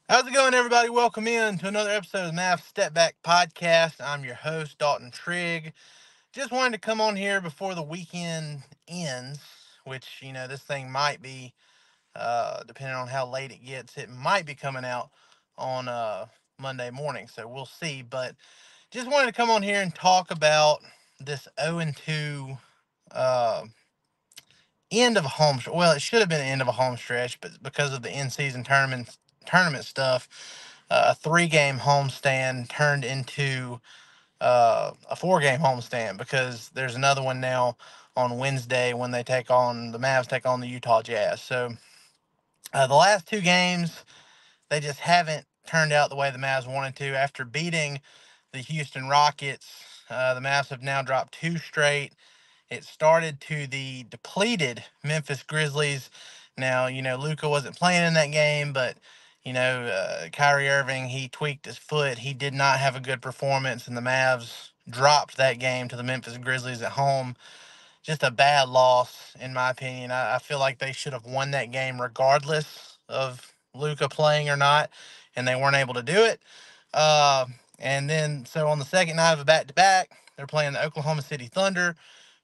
How's it going, everybody? Welcome in to another episode of the Mavs Step Back Podcast. I'm your host, Dalton Trigg. Just wanted to come on here before the weekend ends, which, this thing might be, depending on how late it gets, it might be coming out on Monday morning. So we'll see. But just wanted to come on here and talk about this 0-2 uh, end of a home. Well, it should have been the end of a home stretch, but because of the in-season tournament stuff, a three-game homestand turned into a four-game homestand because there's another one now on Wednesday when the Mavs take on the Utah Jazz. So the last two games, they just haven't turned out the way the Mavs wanted to. After beating the Houston Rockets, the Mavs have now dropped two straight. It started to the depleted Memphis Grizzlies. Now, Luka wasn't playing in that game, but, Kyrie Irving, he tweaked his foot. He did not have a good performance, and the Mavs dropped that game to the Memphis Grizzlies at home. Just a bad loss, in my opinion. I feel like they should have won that game regardless of Luka playing or not, and they weren't able to do it. Uh, and then, so on the second night of a back-to-back, they're playing the Oklahoma City Thunder,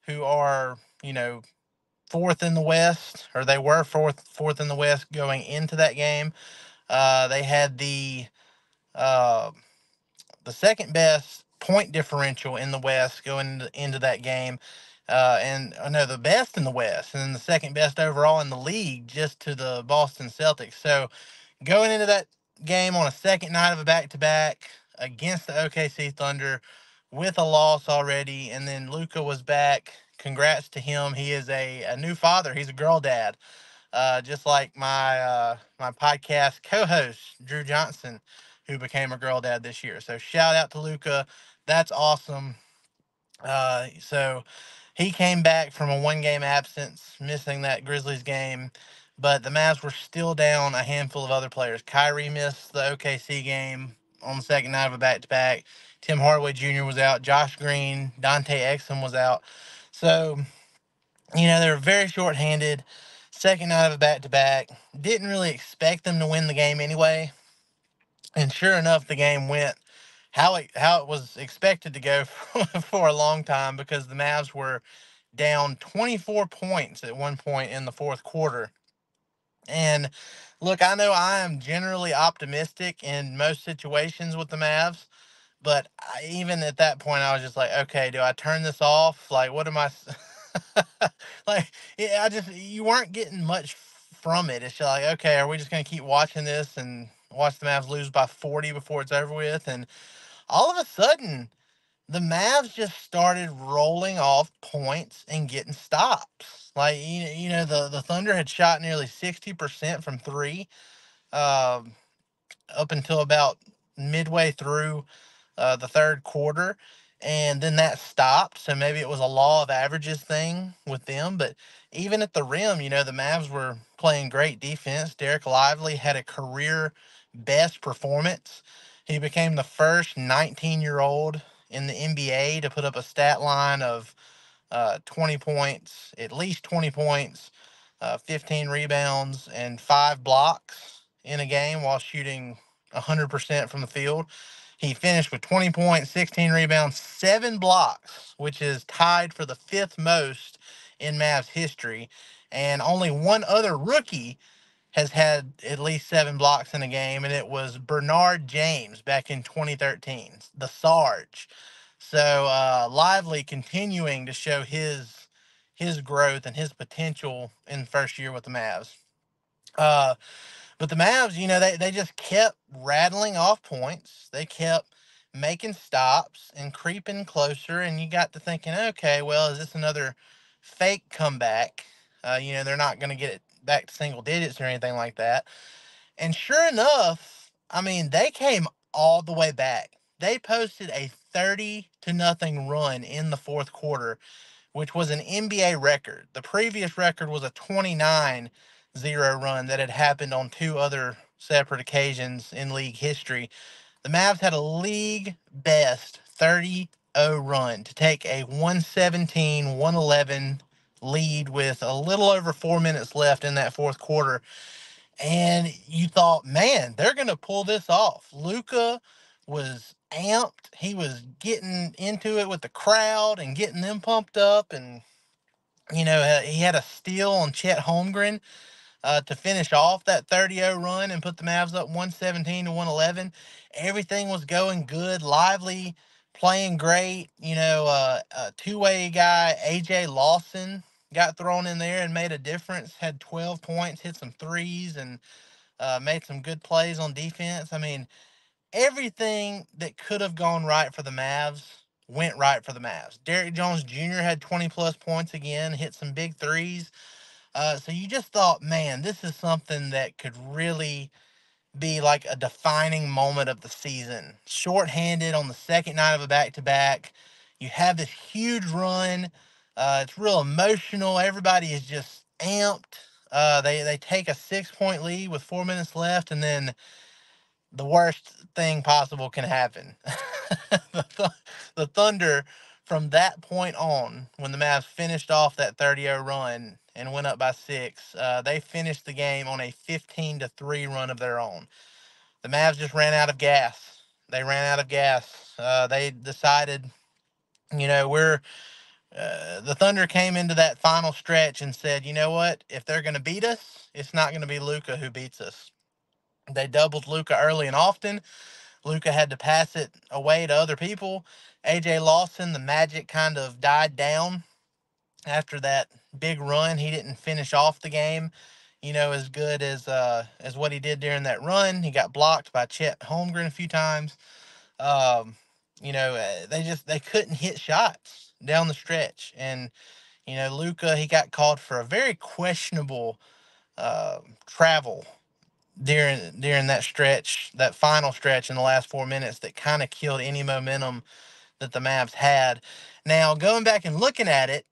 who are, fourth in the West, or they were fourth in the West going into that game. They had uh, the second best point differential in the West going into that game. And I know the best in the West, and then the second best overall in the league, just to the Boston Celtics. So going into that game on a second night of a back-to-back against the OKC Thunder with a loss already, and then Luka was back. Congrats to him. He is a new father. He's a girl dad, just like my podcast co-host Drew Johnson, who became a girl dad this year. So shout out to Luka. That's awesome. So he came back from a one-game absence, missing that Grizzlies game, but the Mavs were still down a handful of other players. Kyrie missed the OKC game on the second night of a back-to-back. Tim Hardaway Jr. was out. Josh Green, Dante Exum was out. So, they were very short-handed. Second night of a back-to-back. Didn't really expect them to win the game anyway. And sure enough, the game went how it was expected to go for a long time because the Mavs were down 24 points at one point in the fourth quarter. And look, I know I am generally optimistic in most situations with the Mavs, but even at that point, I was just like, okay, do I turn this off? Like, what am I? Like, yeah, you weren't getting much from it. It's just like, okay, are we just going to keep watching this and watch the Mavs lose by 40 before it's over with? And all of a sudden, the Mavs just started rolling off points and getting stops. Like, the Thunder had shot nearly 60% from three, um, up until about midway through the third quarter. And then that stopped. So maybe it was a law of averages thing with them. But even at the rim, the Mavs were playing great defense. Dereck Lively had a career best performance. He became the first 19-year-old in the NBA to put up a stat line of 20 points, at least 20 points, 15 rebounds, and 5 blocks in a game while shooting 100% from the field. He finished with 20 points, 16 rebounds, 7 blocks, which is tied for the fifth most in Mavs history. And only one other rookie has had at least 7 blocks in a game, and it was Bernard James back in 2013, the Sarge. So Lively continuing to show his growth and his potential in the first year with the Mavs. Uh, but the Mavs, they just kept rattling off points. They kept making stops and creeping closer, and you got to thinking, okay, well, is this another fake comeback? They're not going to get it back to single digits or anything like that. And sure enough, I mean, they came all the way back. They posted a 30-0 run in the fourth quarter, which was an NBA record. The previous record was a 29-0 run that had happened on two other separate occasions in league history. The Mavs had a league best 30-0 run to take a 117-111 lead with a little over 4 minutes left in that fourth quarter. and you thought, man, they're going to pull this off. Luka was amped. He was getting into it with the crowd and getting them pumped up. And, he had a steal on Chet Holmgren to finish off that 30-0 run and put the Mavs up 117 to 111. Everything was going good, lively, playing great. A two-way guy, AJ Lawson, got thrown in there and made a difference, had 12 points, hit some threes, and made some good plays on defense. I mean, everything that could have gone right for the Mavs went right for the Mavs. Derrick Jones Jr. had 20 plus points again, hit some big threes. So you just thought, man, this is something that could really be like a defining moment of the season. Shorthanded on the second night of a back to back. You have this huge run. It's real emotional. Everybody is just amped. They take a 6 point lead with 4 minutes left, and then the worst thing possible can happen. the Thunder, from that point on, when the Mavs finished off that 30-0 run and went up by six, they finished the game on a 15-3 run of their own. The Mavs just ran out of gas. They ran out of gas. They decided, we're the Thunder came into that final stretch and said, you know what? If they're going to beat us, it's not going to be Luka who beats us. They doubled Luka early and often. Luka had to pass it away to other people. AJ Lawson, the magic kind of died down after that big run. He didn't finish off the game, as good as what he did during that run. He got blocked by Chet Holmgren a few times. Um, they couldn't hit shots down the stretch, and Luka, he got called for a very questionable travel during that stretch, that final stretch in the last 4 minutes that kind of killed any momentum that the Mavs had. Now, going back and looking at it,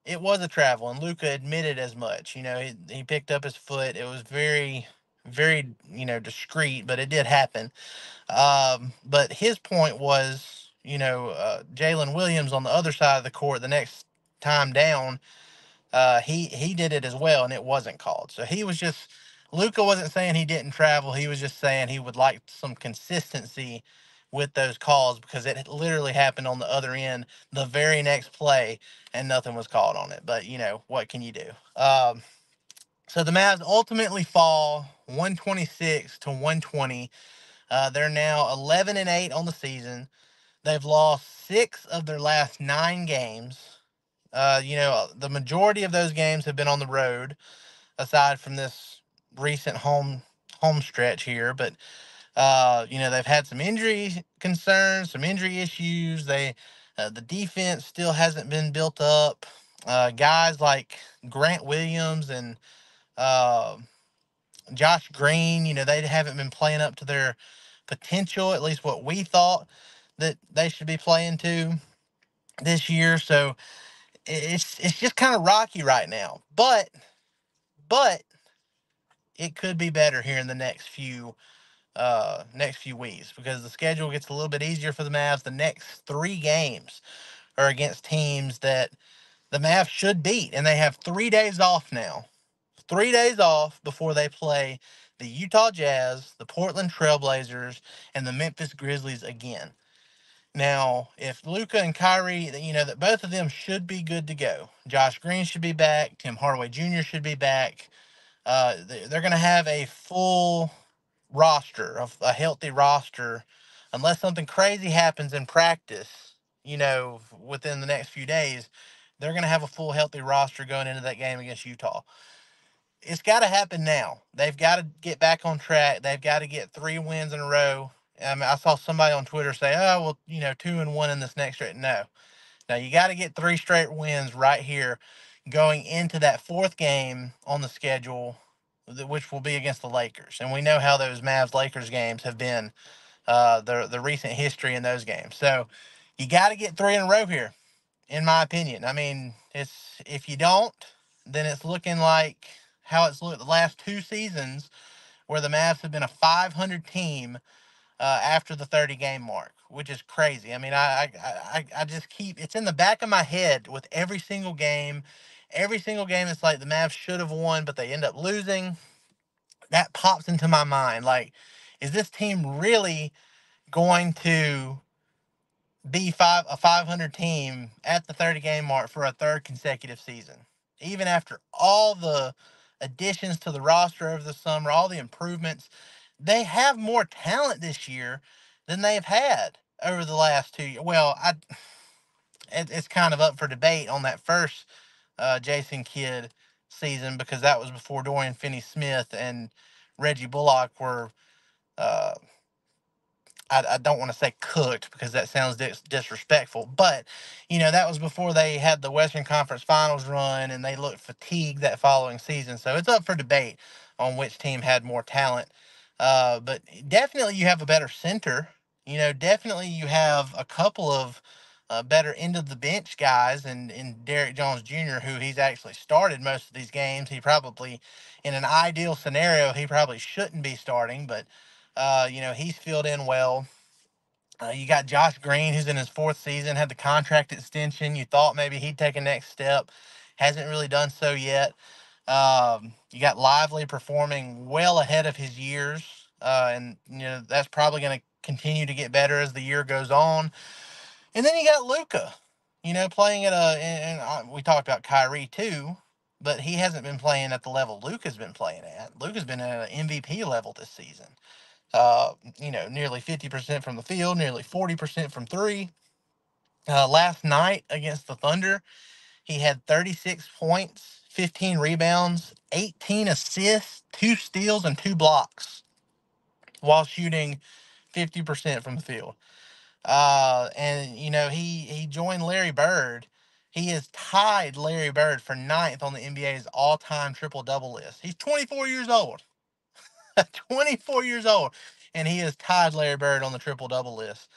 it was a travel, and Luka admitted as much. He picked up his foot. It was very, very, discreet, but it did happen. But his point was, Jalen Williams on the other side of the court the next time down, he did it as well, and it wasn't called. So he was just Luka wasn't saying he didn't travel. He was just saying he would like some consistency with those calls because it literally happened on the other end the very next play, and nothing was called on it. But what can you do? So the Mavs ultimately fall 126 to 120. They're now 11-8 on the season. They've lost 6 of their last 9 games. The majority of those games have been on the road, aside from this recent home stretch here. But they've had some injury concerns, some injury issues. The defense still hasn't been built up. Guys like Grant Williams and uh, Josh Green, they haven't been playing up to their potential, at least what we thought that they should be playing to this year. So it's just kind of rocky right now. But it could be better here in the next few weeks because the schedule gets a little bit easier for the Mavs. The next 3 games are against teams that the Mavs should beat, and they have 3 days off now. 3 days off before they play the Utah Jazz, the Portland Trailblazers, and the Memphis Grizzlies again. Now, if Luka and Kyrie, that both of them should be good to go. Josh Green should be back. Tim Hardaway Jr. should be back. They're going to have a full roster, a healthy roster, unless something crazy happens in practice, within the next few days. They're going to have a full healthy roster going into that game against Utah. It's got to happen now. They've got to get back on track. They've got to get 3 wins in a row. I saw somebody on Twitter say, "Oh, well, 2-1 in this next stretch." No, now you got to get 3 straight wins right here, going into that fourth game on the schedule, which will be against the Lakers. And we know how those Mavs Lakers games have been, the recent history in those games. So you got to get 3 in a row here, in my opinion. I mean, if you don't, then it's looking like how it's looked the last 2 seasons, where the Mavs have been a 500 team after the 30-game mark, which is crazy. I mean, I just keep it's in the back of my head with every single game. Every single game, it's like the Mavs should have won, but they end up losing. that pops into my mind. Like, is this team really going to be a 500 team at the 30 game mark for a third consecutive season, even after all the additions to the roster over the summer, all the improvements? They have more talent this year than they've had over the last 2 years. Well, it's kind of up for debate on that first Jason Kidd season, because that was before Dorian Finney-Smith and Reggie Bullock were uh, I don't want to say cooked, because that sounds disrespectful, but that was before they had the Western Conference Finals run and they looked fatigued that following season. So it's up for debate on which team had more talent. But definitely you have a better center. Definitely you have a couple of better end of the bench guys, and in Derrick Jones Jr., who he's actually started most of these games. He probably, in an ideal scenario, he probably shouldn't be starting, but he's filled in well. You got Josh Green, who's in his fourth season, had the contract extension. You thought maybe he'd take a next step. Hasn't really done so yet. You got Lively performing well ahead of his years. And that's probably going to continue to get better as the year goes on. And then you got Luka, playing at and we talked about Kyrie too, but he hasn't been playing at the level Luka's been playing at. Luka's been at an MVP level this season. Nearly 50% from the field, nearly 40% from three. Last night against the Thunder, he had 36 points, 15 rebounds, 18 assists, 2 steals, and 2 blocks while shooting 50% from the field. And he joined Larry Bird. He has tied Larry Bird for ninth on the NBA's all-time triple-double list. He's 24 years old. 24 years old, and he has tied Larry Bird on the triple-double list.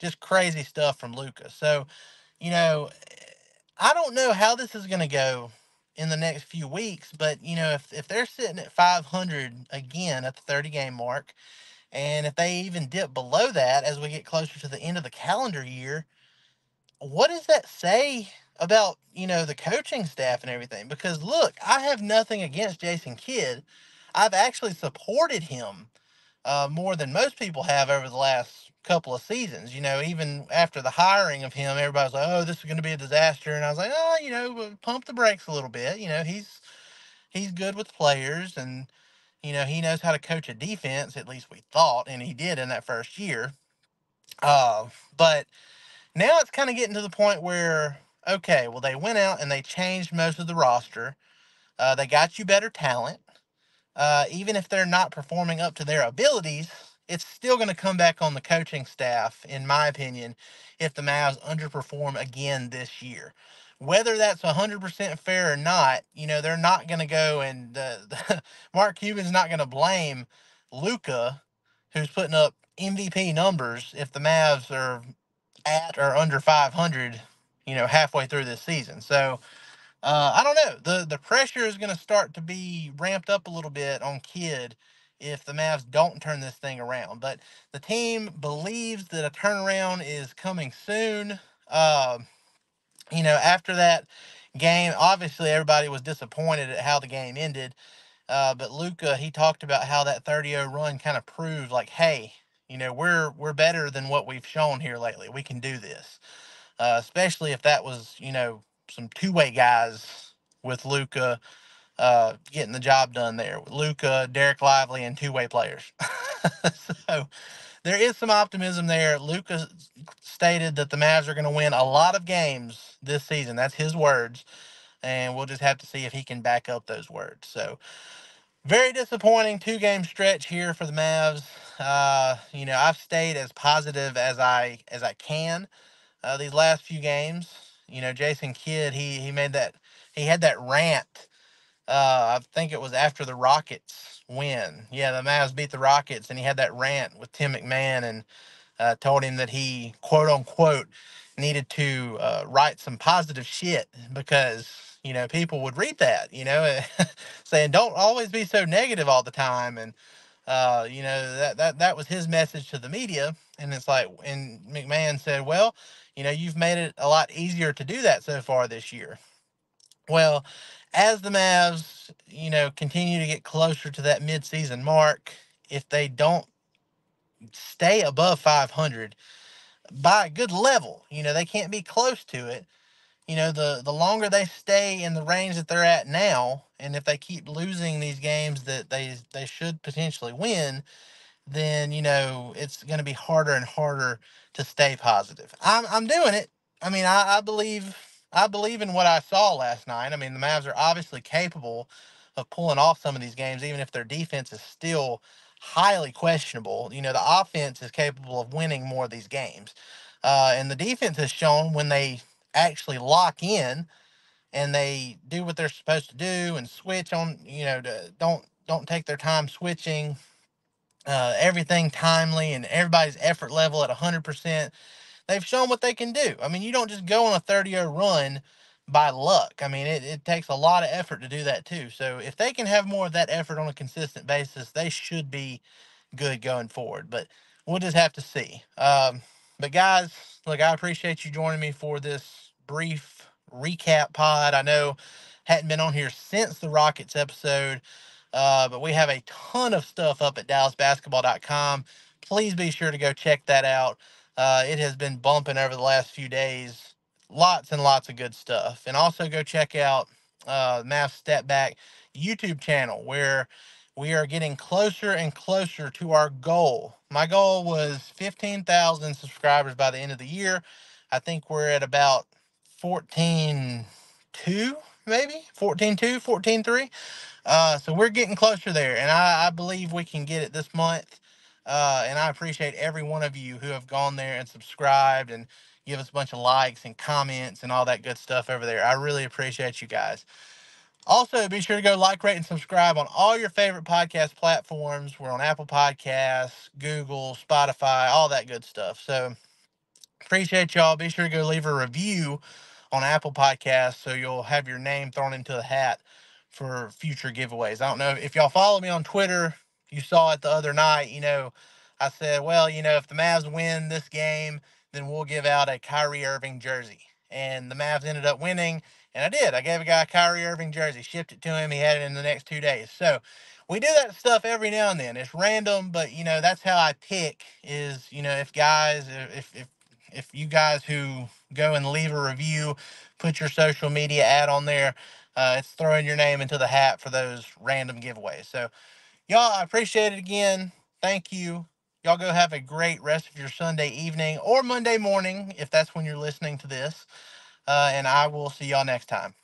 Just crazy stuff from Luka. So, you know, I don't know how this is going to go in the next few weeks, but, if they're sitting at 500 again at the 30 game mark, and if they even dip below that as we get closer to the end of the calendar year, what does that say about, the coaching staff and everything? Because look, I have nothing against Jason Kidd. I've actually supported him more than most people have over the last couple of seasons. Even after the hiring of him, everybody's like, "Oh, this is going to be a disaster," and I was like, "Oh, pump the brakes a little bit." He's good with players, and he knows how to coach a defense. At least we thought, and he did in that first year. But now it's kind of getting to the point where, okay, well, they went out and they changed most of the roster. They got you better talent. Even if they're not performing up to their abilities, it's still going to come back on the coaching staff, in my opinion, if the Mavs underperform again this year. Whether that's 100% fair or not, they're not going to go and Mark Cuban's not going to blame Luka, who's putting up MVP numbers, if the Mavs are at or under 500, halfway through this season. So, I don't know. The pressure is going to start to be ramped up a little bit on Kidd if the Mavs don't turn this thing around. But the team believes that a turnaround is coming soon. Uh, after that game, obviously everybody was disappointed at how the game ended. But Luka, he talked about how that 30-0 run kind of proved, like, hey, we're better than what we've shown here lately. We can do this. Especially if that was, some two-way guys with Luka getting the job done there. Luka, Dereck Lively, and two-way players. So there is some optimism there. Luka stated that the Mavs are going to win a lot of games this season. That's his words. And we'll just have to see if he can back up those words. So very disappointing 2 game stretch here for the Mavs. I've stayed as positive as I can these last few games. Jason Kidd, he made that he had that rant. I think it was after the Rockets win. Yeah, the Mavs beat the Rockets, and he had that rant with Tim McMahon, and told him that he, quote unquote, needed to write some positive shit, because people would read that, saying don't always be so negative all the time. And that was his message to the media. And it's like, and McMahon said, well, you've made it a lot easier to do that so far this year. Well, as the Mavs, continue to get closer to that midseason mark, if they don't stay above 500 by a good level, they can't be close to it. The longer they stay in the range that they're at now, and if they keep losing these games that they should potentially win, then it's going to be harder and harder to stay positive. I'm doing it. I mean, I believe in what I saw last night. I mean, the Mavs are obviously capable of pulling off some of these games, even if their defense is still highly questionable. The offense is capable of winning more of these games, and the defense has shown when they actually lock in and they do what they're supposed to do and switch on. Don't take their time switching, everything timely, and everybody's effort level at 100%. They've shown what they can do. I mean, you don't just go on a 30-0 run by luck. I mean, it takes a lot of effort to do that too. So if they can have more of that effort on a consistent basis, they should be good going forward. But we'll just have to see. But guys, look, I appreciate you joining me for this brief recap pod. I know hadn't been on here since the Rockets episode, but we have a ton of stuff up at DallasBasketball.com. Please be sure to go check that out. It has been bumping over the last few days. Lots and lots of good stuff. And also go check out Math Step Back YouTube channel, where we are getting closer and closer to our goal. My goal was 15,000 subscribers by the end of the year. I think we're at about 14.2, maybe 14.2, 14.3. So we're getting closer there, and I believe we can get it this month. And I appreciate every one of you who have gone there and subscribed and give us a bunch of likes and comments and all that good stuff over there. I really appreciate you guys. Also, be sure to go like, rate, and subscribe on all your favorite podcast platforms. We're on Apple Podcasts, Google, Spotify, all that good stuff. So appreciate y'all. Be sure to go leave a review on Apple Podcasts so you'll have your name thrown into the hat for future giveaways. I don't know if y'all follow me on Twitter. You saw it the other night. I said, well, if the Mavs win this game, then we'll give out a Kyrie Irving jersey. And the Mavs ended up winning, and I did. I gave a guy a Kyrie Irving jersey, shipped it to him. He had it in the next 2 days. So we do that stuff every now and then. It's random, but that's how I pick is, if guys, if you guys who go and leave a review, put your social media ad on there, it's throwing your name into the hat for those random giveaways. So, y'all, I appreciate it again. Thank you. Y'all go have a great rest of your Sunday evening or Monday morning, if that's when you're listening to this. And I will see y'all next time.